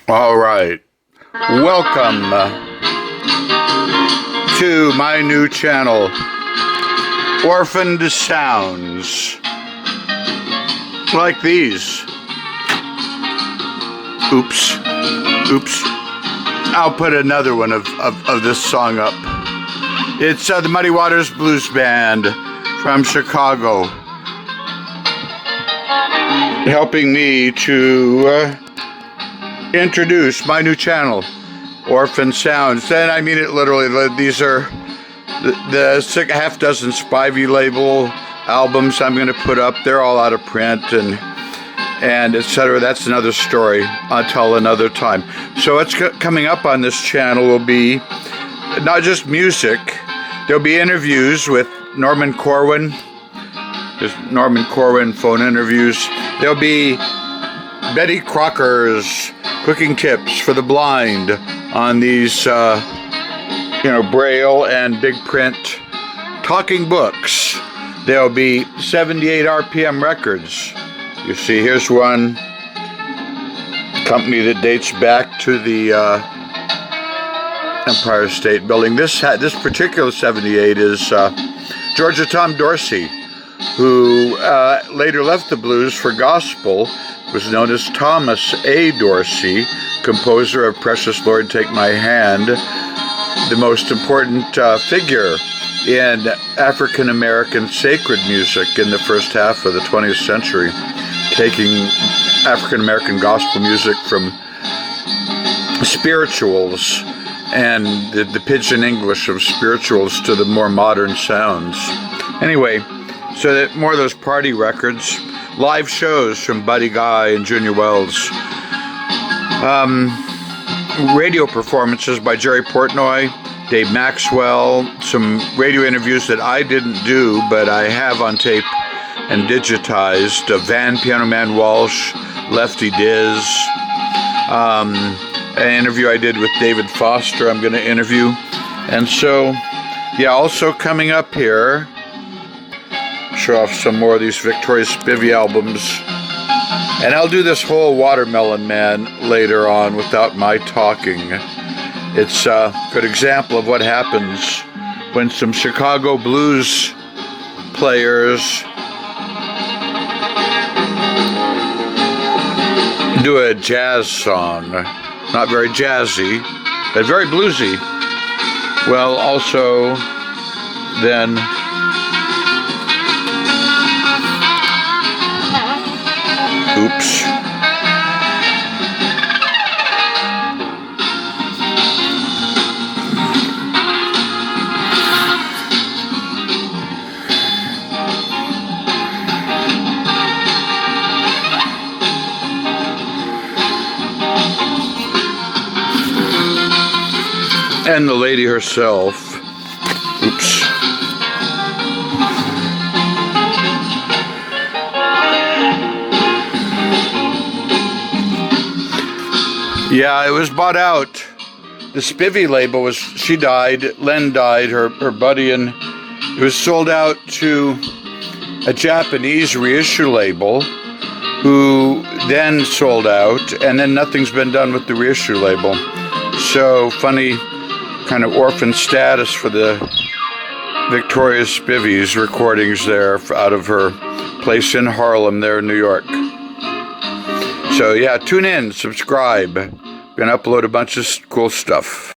All right. Welcome to my new channel, Orphaned Sounds. Like these. Oops. I'll put another one of this song up. It's the Muddy Waters Blues Band from Chicago, helping me to introduce my new channel, Orphan Sounds. And I mean it literally. These are the half dozen Spivey label albums I'm going to put up. They're all out of print and etc. That's another story I'll tell another time. So what's coming up on this channel will be not just music. There'll be interviews with Norman Corwin. There's Norman Corwin phone interviews. There'll be Betty Crocker's cooking tips for the blind on these, Braille and big print talking books. There'll be 78 RPM records. You see, here's one company that dates back to the Empire State Building. This particular 78 is Georgia Tom Dorsey, who later left the blues for gospel, was known as Thomas A. Dorsey, composer of Precious Lord, Take My Hand, the most important figure in African American sacred music in the first half of the 20th century, taking African American gospel music from spirituals and the pidgin English of spirituals to the more modern sounds. Anyway, so that more of those party records, live shows from Buddy Guy and Junior Wells, radio performances by Jerry Portnoy, Dave Maxwell, some radio interviews that I didn't do, but I have on tape and digitized. Van Piano Man Walsh, Lefty Diz, an interview I did with David Foster I'm going to interview. And so, yeah, also coming up here, show off some more of these Victoria Spivey albums. And I'll do this whole Watermelon Man later on without my talking. It's a good example of what happens when some Chicago blues players do a jazz song. Not very jazzy, but very bluesy. Well, also then oops. And the lady herself. Oops. Yeah, it was bought out. The Spivey label was, she died, Len died, her buddy, and it was sold out to a Japanese reissue label who then sold out, and then nothing's been done with the reissue label. So funny kind of orphan status for the Victoria Spivey's recordings there out of her place in Harlem there in New York. So yeah, tune in, subscribe. Gonna upload a bunch of cool stuff.